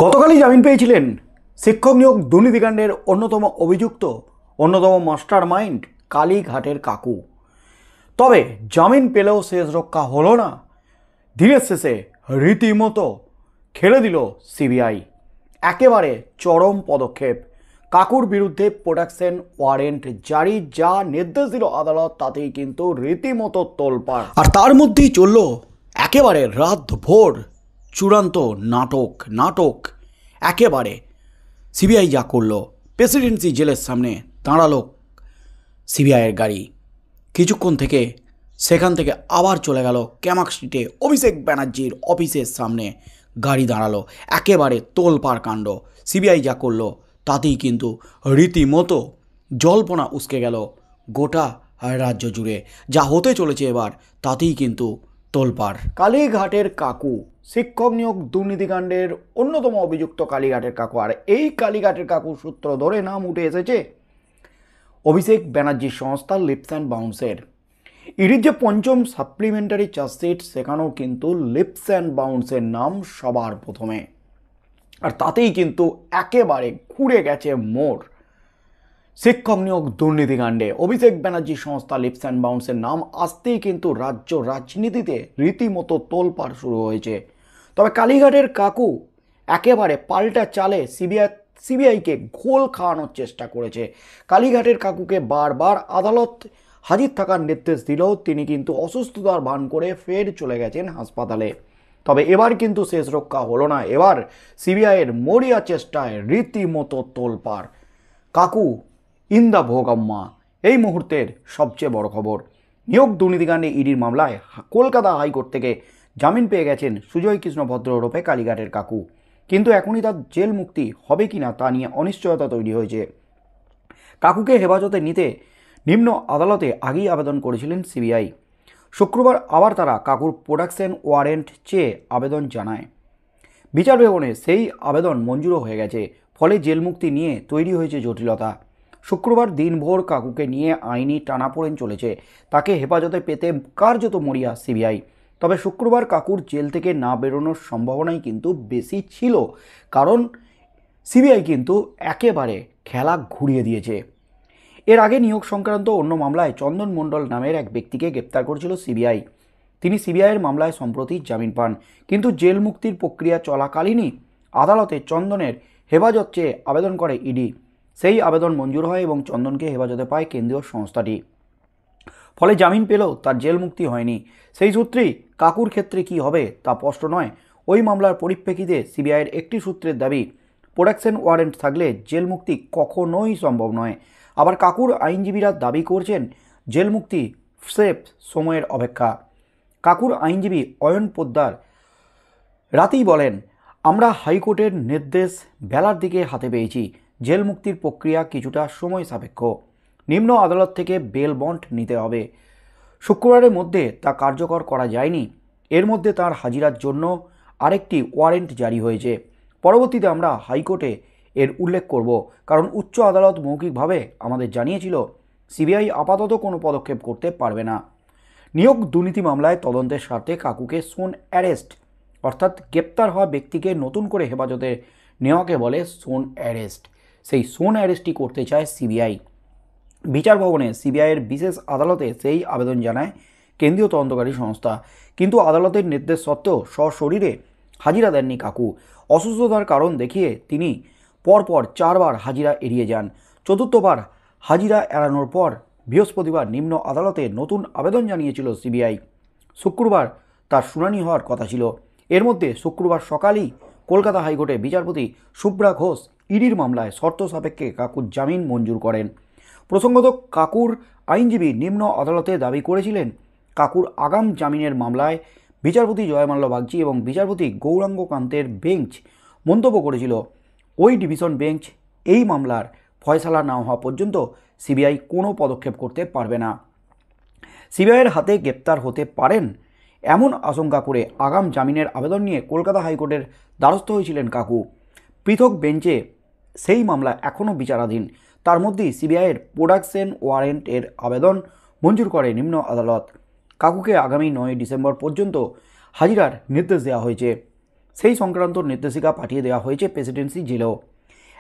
গতকালই জামিন পেয়েছিলেন শিক্ষক নিয়োগ দুর্নীতিকাণ্ডের অন্যতম অভিযুক্ত অন্যতম মাস্টার মাইন্ড কালীঘাটের কাকু। তবে জামিন পেলেও শেষ রক্ষা হলো না। দিনের শেষে রীতিমতো খেলে দিল সিবিআই। একেবারে চরম পদক্ষেপ। কাকুর বিরুদ্ধে প্রোটেকশন ওয়ারেন্ট জারি, যা নির্দেশ দিল আদালত, তাতেই কিন্তু রীতিমতো তোলপাড়। আর তার মধ্যেই চলল একেবারে রাত ভোর চূড়ান্ত নাটক। একেবারে সিবিআই যা করলো, প্রেসিডেন্সি জেলের সামনে দাঁড়ালো সিবিআইয়ের গাড়ি। কিছুক্ষণ থেকে সেখান থেকে আবার চলে গেল ক্যামাক স্ট্রিটে অভিষেক ব্যানার্জির অফিসের সামনে গাড়ি দাঁড়ালো। একেবারে তোলপাড় কাণ্ড। সিবিআই যা করলো তাতেই কিন্তু রীতিমতো জল্পনা উস্কে গেল গোটা রাজ্য জুড়ে। যা হতে চলেছে এবার তাতেই কিন্তু তোলপাড়। কালীঘাটের কাকু, শিক্ষক নিয়োগ দুর্নীতিকাণ্ডের অন্যতম অভিযুক্ত কালীঘাটের কাকু। আর এই কালীঘাটের কাকু সূত্র ধরে নাম উঠে এসেছে অভিষেক ব্যানার্জির সংস্থা লিপস অ্যান্ড বাউন্সের। ইডির যে পঞ্চম সাপ্লিমেন্টারি চার্জশিট, সেখানেও কিন্তু লিপস অ্যান্ড বাউন্সের নাম সবার প্রথমে। আর তাতেই কিন্তু একেবারে ঘুরে গেছে মোড়। শিক্ষক নিয়োগ দুর্নীতিকাণ্ডে অভিষেক ব্যানার্জির সংস্থা লিপস অ্যান্ড বাউন্সের নাম আসতেই কিন্তু রাজ্য রাজনীতিতে রীতিমতো তোলপাড় শুরু হয়েছে। তবে কালীঘাটের কাকু একেবারে পাল্টা চালে সিবিআইকে ঘোল খাওয়ানোর চেষ্টা করেছে। কালীঘাটের কাকুকে বারবার আদালত হাজির থাকার নির্দেশ দিলেও তিনি কিন্তু অসুস্থতার ভান করে ফের চলে গেছেন হাসপাতালে। তবে এবার কিন্তু শেষ রক্ষা হলো না। এবার সিবিআইয়ের মরিয়া চেষ্টায় রীতিমতো তোলপাড়। কাকু ইন দ্য ভোগাম্মা। এই মুহূর্তের সবচেয়ে বড় খবর, নিয়োগ দুর্নীতিকাণ্ডে ইডির মামলায় কলকাতা হাইকোর্ট থেকে জামিন পেয়ে গেছেন সুজয় কৃষ্ণ ভদ্র ওরফে কালীঘাটের কাকু। কিন্তু এখনই তার জেল মুক্তি হবে কিনা তা নিয়ে অনিশ্চয়তা তৈরি হয়েছে। কাকুকে হেফাজতে নিতে নিম্ন আদালতে আগেই আবেদন করেছিলেন সিবিআই। শুক্রবার আবার তারা কাকুর প্রোটেকশন ওয়ারেন্ট চেয়ে আবেদন জানায়। বিচার ভবনে সেই আবেদন মঞ্জুরও হয়ে গেছে। ফলে জেল মুক্তি নিয়ে তৈরি হয়েছে জটিলতা। শুক্রবার দিনভর কাকুকে নিয়ে আইনি টানাপোড়েন চলেছে। তাকে হেফাজতে পেতে কার্যত মরিয়া সিবিআই। তবে শুক্রবার কাকুর জেল থেকে না বেরোনোর সম্ভাবনাই কিন্তু বেশি ছিল, কারণ সিবিআই কিন্তু একেবারে খেলা ঘুরিয়ে দিয়েছে। এর আগে নিয়োগ সংক্রান্ত অন্য মামলায় চন্দন মণ্ডল নামের এক ব্যক্তিকে গ্রেপ্তার করেছিল সিবিআই। তিনি সিবিআইয়ের মামলায় সম্প্রতি জামিন পান, কিন্তু জেল মুক্তির প্রক্রিয়া চলাকালীনই আদালতে চন্দনের হেফাজত চেয়ে আবেদন করে ইডি। সেই আবেদন মঞ্জুর হয় এবং চন্দনকে হেফাজতে পায় কেন্দ্রীয় সংস্থাটি। ফলে জামিন পেলেও তার জেল মুক্তি হয়নি। সেই সূত্রেই কাকুর ক্ষেত্রে কি হবে তা স্পষ্ট নয়। ওই মামলার পরিপ্রেক্ষিতে সিবিআইয়ের একটি সূত্রের দাবি, প্রোটেকশন ওয়ারেন্ট থাকলে জেল মুক্তি কখনোই সম্ভব নয়। আবার কাকুর আইনজীবীরা দাবি করছেন জেল মুক্তি স্রেফ সময়ের অপেক্ষা। কাকুর আইনজীবী অয়ন পোদ্দার রাতেই বলেন, আমরা হাইকোর্টের নির্দেশ বেলার দিকে হাতে পেয়েছি। জেল মুক্তির প্রক্রিয়া কিছুটা সময় সাপেক্ষ। নিম্ন আদালত থেকে বেল বন্ড নিতে হবে। শুক্রবারের মধ্যে তা কার্যকর করা যায়নি। এর মধ্যে তার হাজিরার জন্য আরেকটি ওয়ারেন্ট জারি হয়েছে। পরবর্তীতে আমরা হাইকোর্টে এর উল্লেখ করব, কারণ উচ্চ আদালত মৌখিকভাবে আমাদের জানিয়েছিল সিবিআই আপাতত কোনো পদক্ষেপ করতে পারবে না। নিয়োগ দুর্নীতি মামলায় তদন্তের স্বার্থে কাকুকে সোন অ্যারেস্ট, অর্থাৎ গ্রেপ্তার হওয়া ব্যক্তিকে নতুন করে হেফাজতে নেওয়াকে বলে সোন অ্যারেস্ট। সেই সোন অ্যারেস্টই করতে চায় সিবিআই। বিচার ভবনে সিবিআইয়ের বিশেষ আদালতে সেই আবেদন জানায় কেন্দ্রীয় তদন্তকারী সংস্থা। কিন্তু আদালতের নির্দেশ সত্ত্বেও সশরীরে হাজিরা দেননি কাকু। অসুস্থতার কারণ দেখিয়ে তিনি পরপর 4 বার হাজিরা এড়িয়ে যান। চতুর্থবার হাজিরা এড়ানোর পর বৃহস্পতিবার নিম্ন আদালতে নতুন আবেদন জানিয়েছিল সিবিআই। শুক্রবার তার শুনানি হওয়ার কথা ছিল। এর মধ্যে শুক্রবার সকালেই কলকাতা হাইকোর্টে বিচারপতি শুভ্রা ঘোষ ইডির মামলায় শর্ত সাপেক্ষে কাকুর জামিন মঞ্জুর করেন। প্রসঙ্গত, কাকুর আইনজীবী নিম্ন আদালতে দাবি করেছিলেন, কাকুর আগাম জামিনের মামলায় বিচারপতি জয়মাল্য বাগচি এবং বিচারপতি গৌরাঙ্গ কান্তের বেঞ্চ মন্তব্য করেছিল, ওই ডিভিশন বেঞ্চ এই মামলার ফয়সালা না হওয়া পর্যন্ত সিবিআই কোনো পদক্ষেপ করতে পারবে না। সিবিআইয়ের হাতে গ্রেপ্তার হতে পারেন এমন আশঙ্কা করে আগাম জামিনের আবেদন নিয়ে কলকাতা হাইকোর্টের দ্বারস্থ হয়েছিলেন কাকু। পৃথক বেঞ্চে সেই মামলা এখনও বিচারাধীন। তার মধ্যেই সিবিআইয়ের প্রোটেকশন ওয়ারেন্টের আবেদন মঞ্জুর করে নিম্ন আদালত। কাকুকে আগামী 9 ডিসেম্বর পর্যন্ত হাজিরার নির্দেশ দেওয়া হয়েছে। সেই সংক্রান্ত নির্দেশিকা পাঠিয়ে দেওয়া হয়েছে প্রেসিডেন্সি জেলেও।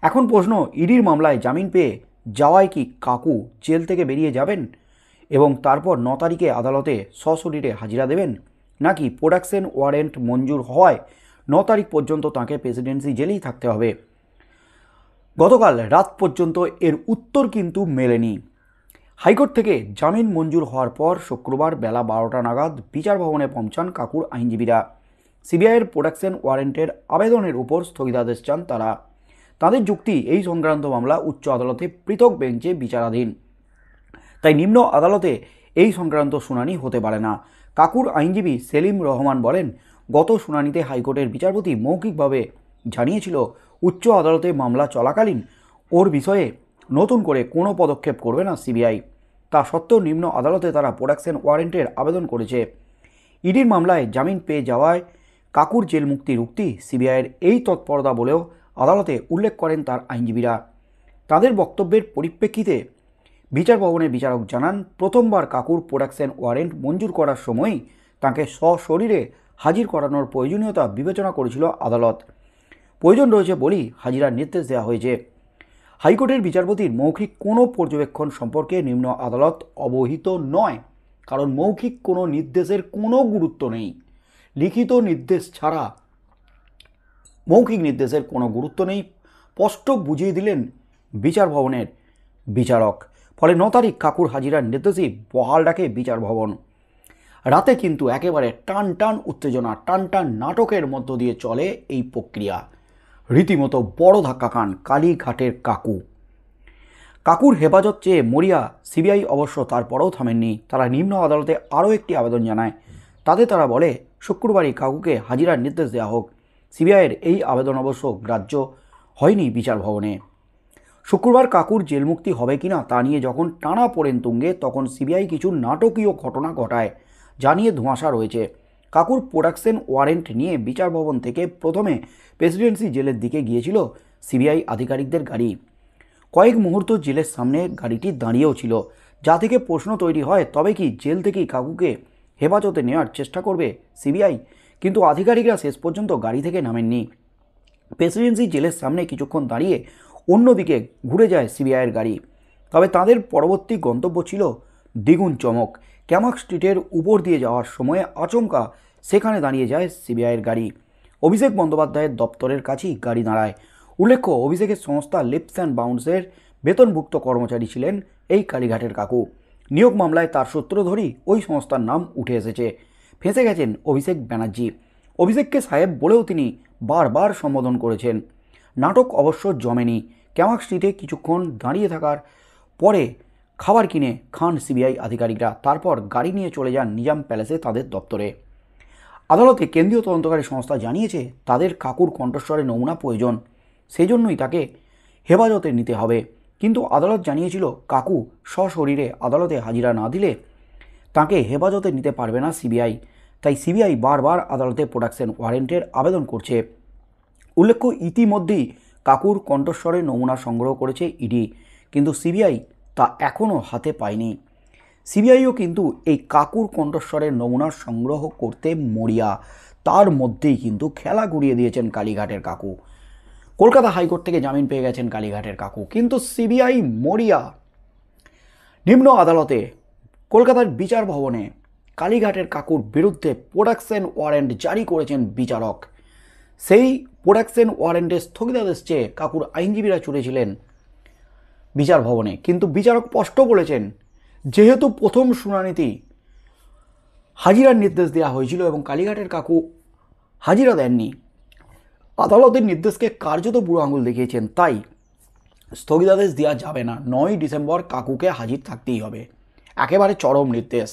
এখন প্রশ্ন, ইডির মামলায় জামিন পেয়ে যাওয়ায় কি কাকু জেল থেকে বেরিয়ে যাবেন এবং তারপর 9 তারিখে আদালতে সশরীরে হাজিরা দেবেন, নাকি প্রোডাকশন ওয়ারেন্ট মঞ্জুর হওয়ায় 9 তারিখ পর্যন্ত তাঁকে প্রেসিডেন্সি জেলেই থাকতে হবে? গতকাল রাত পর্যন্ত এর উত্তর কিন্তু মেলেনি। হাইকোর্ট থেকে জামিন মঞ্জুর হওয়ার পর শুক্রবার বেলা 12টা নাগাদ বিচার ভবনে পৌঁছান কাকুর আইনজীবীরা। সিবিআইয়ের প্রোডাকশন ওয়ারেন্টের আবেদনের উপর স্থগিতাদেশ চান তারা। তাদের যুক্তি, এই সংক্রান্ত মামলা উচ্চ আদালতে পৃথক বেঞ্চে বিচারাধীন, তাই নিম্ন আদালতে এই সংক্রান্ত শুনানি হতে পারে না। কাকুর আইনজীবী সেলিম রহমান বলেন, গত শুনানিতে হাইকোর্টের বিচারপতি মৌখিকভাবে জানিয়েছিল উচ্চ আদালতে মামলা চলাকালীন ওর বিষয়ে নতুন করে কোনো পদক্ষেপ করবে না সিবিআই। তা সত্ত্বেও নিম্ন আদালতে তারা প্রোডাকশন ওয়ারেন্টের আবেদন করেছে। ইডির মামলায় জামিন পেয়ে যাওয়ায় কাকুর জেল মুক্তির উক্তি সিবিআইয়ের এই তৎপরতা বলেও আদালতে উল্লেখ করেন তার আইনজীবীরা। তাদের বক্তব্যের পরিপ্রেক্ষিতে বিচার ভবনে বিচারক জানান, প্রথমবার কাকুর প্রোডাকশন ওয়ারেন্ট মঞ্জুর করার সময়ই তাকে সশরীরে হাজির করানোর প্রয়োজনীয়তা বিবেচনা করেছিল আদালত। প্রয়োজন রয়েছে বলেই হাজিরার নির্দেশ দেওয়া হয়েছে। হাইকোর্টের বিচারপতির মৌখিক কোনো পর্যবেক্ষণ সম্পর্কে নিম্ন আদালত অবহিত নয়, কারণ মৌখিক কোনো নির্দেশের কোনো গুরুত্ব নেই। লিখিত নির্দেশ ছাড়া মৌখিক নির্দেশের কোনো গুরুত্ব নেই, স্পষ্ট বুঝিয়ে দিলেন বিচার ভবনের বিচারক। ফলে 9 তারিখ কাকুর হাজিরার নির্দেশেই বহাল ডাকে বিচার ভবন। রাতে কিন্তু একেবারে টান টান উত্তেজনা, টান টান নাটকের মধ্য দিয়ে চলে এই প্রক্রিয়া। রীতিমতো বড় ধাক্কা খান কালীঘাটের কাকু। কাকুর হেফাজত চেয়ে মরিয়া সিবিআই অবশ্য তারপরেও থামেননি। তারা নিম্ন আদালতে আরও একটি আবেদন জানায়। তাতে তারা বলে, শুক্রবারই কাকুকে হাজিরার নির্দেশ দেওয়া হোক। সিবিআইয়ের এই আবেদন অবশ্য গ্রাহ্য হয়নি বিচার ভবনে। শুক্রবার কাকুর জেলমুক্তি হবে কিনা তা নিয়ে যখন টানা পড়েন তুঙ্গে, তখন সিবিআই কিছু নাটকীয় ঘটনা ঘটায়, যা নিয়ে ধোঁয়াশা রয়েছে। কাকুর প্রোডাকশন ওয়ারেন্ট নিয়ে বিচার ভবন থেকে প্রথমে প্রেসিডেন্সি জেলের দিকে গিয়েছিল সিবিআই আধিকারিকদের গাড়ি। কয়েক মুহূর্ত জেলের সামনে গাড়িটি দাঁড়িয়েও ছিল, যা থেকে প্রশ্ন তৈরি হয়, তবে কি জেল থেকেই কাকুকে হেফাজতে নেওয়ার চেষ্টা করবে সিবিআই? কিন্তু আধিকারিকরা শেষ পর্যন্ত গাড়ি থেকে নামেননি। প্রেসিডেন্সি জেলের সামনে কিছুক্ষণ দাঁড়িয়ে অন্যদিকে ঘুরে যায় সিবিআইয়ের গাড়ি। তবে তাদের পরবর্তী গন্তব্য ছিল দ্বিগুণ চমক। ক্যামাক স্ট্রিটের উপর দিয়ে যাওয়ার সময় আচমকা সেখানে দাঁড়িয়ে যায় সিবিআইয়ের গাড়ি। অভিষেক বন্দ্যোপাধ্যায়ের দপ্তরের কাছেই গাড়ি দাঁড়ায়। উল্লেখ্য, অভিষেকের সংস্থা লিপস অ্যান্ড বাউন্সের বেতনভুক্ত কর্মচারী ছিলেন এই কালীঘাটের কাকু। নিয়োগ মামলায় তার সূত্র ধরেই ওই সংস্থার নাম উঠে এসেছে। ফেঁসে গেছেন অভিষেক ব্যানার্জি। অভিষেককে সাহেব বলেও তিনি বারবার সম্বোধন করেছেন। নাটক অবশ্য জমেনি। ক্যামাক স্ট্রিটে কিছুক্ষণ দাঁড়িয়ে থাকার পরে খাবার কিনে খান সিবিআই আধিকারিকরা। তারপর গাড়ি নিয়ে চলে যান নিজাম প্যালেসে তাদের দপ্তরে। আদালতে কেন্দ্রীয় তদন্তকারী সংস্থা জানিয়েছে তাদের কাকুর কণ্ঠস্বরের নমুনা প্রয়োজন, সেই জন্যই তাকে হেফাজতে নিতে হবে। কিন্তু আদালত জানিয়েছিল কাকু সশরীরে আদালতে হাজিরা না দিলে তাকে হেফাজতে নিতে পারবে না সিবিআই। তাই সিবিআই বারবার আদালতে প্রোডাকশন ওয়ারেন্টের আবেদন করছে। উল্লেখ্য, ইতিমধ্যেই কাকুর কণ্ঠস্বরের নমুনা সংগ্রহ করেছে ইডি, কিন্তু সিবিআই তা এখনও হাতে পায়নি। সিবিআইও কিন্তু এই কাকুর কণ্ঠস্বরের নমুনা সংগ্রহ করতে মরিয়া। তার মধ্যেই কিন্তু খেলা ঘুরিয়ে দিয়েছেন কালীঘাটের কাকু। কলকাতা হাইকোর্ট থেকে জামিন পেয়ে গেছেন কালীঘাটের কাকু, কিন্তু সিবিআই মরিয়া। নিম্ন আদালতে কলকাতার বিচার ভবনে কালীঘাটের কাকুর বিরুদ্ধে প্রোডাকশন ওয়ারেন্ট জারি করেছেন বিচারক। সেই প্রোডাকশন ওয়ারেন্টের স্থগিতাদেশ চেয়ে কাকুর আইনজীবীরা ছুটেছিলেন বিচার ভবনে, কিন্তু বিচারক স্পষ্ট বলেছেন, যেহেতু প্রথম শুনানিতেই হাজিরার নির্দেশ দেওয়া হয়েছিল এবং কালীঘাটের কাকু হাজিরা দেননি, আদালতের নির্দেশকে কার্যত বুড়ো আঙুল দেখিয়েছেন, তাই স্থগিতাদেশ দেওয়া যাবে না। 9 ডিসেম্বর কাকুকে হাজির থাকতেই হবে। একেবারে চরম নির্দেশ।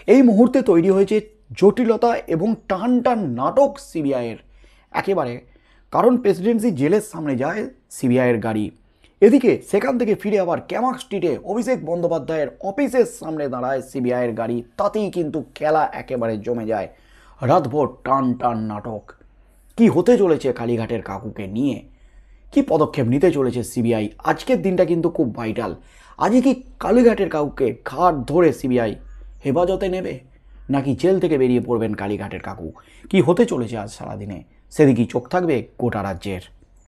এই মুহূর্তে তৈরি হয়েছে জটিলতা এবং টান টান নাটক সিবিআইয়ের একেবারে, কারণ প্রেসিডেন্সি জেলের সামনে যায় সিবিআইয়ের গাড়ি। এদিকে সেখান থেকে ফিরে আবার ক্যামাক স্ট্রিটে অভিষেক বন্দ্যোপাধ্যায়ের অফিসের সামনে দাঁড়ায় সিবিআইয়ের গাড়ি। তাতেই কিন্তু খেলা একেবারে জমে যায়। রাতভর টান টান নাটক। কি হতে চলেছে কালীঘাটের কাকুকে নিয়ে, কি পদক্ষেপ নিতে চলেছে সিবিআই? আজকের দিনটা কিন্তু খুব ভাইটাল। আজকে কি কালীঘাটের কাকুকে ঘাট ধরে সিবিআই হেফাজতে নেবে, নাকি জেল থেকে বেরিয়ে পড়বেন কালীঘাটের কাকু? কি হতে চলেছে আজ সারাদিনে, সেদিকেই চোখ থাকবে গোটা রাজ্যের।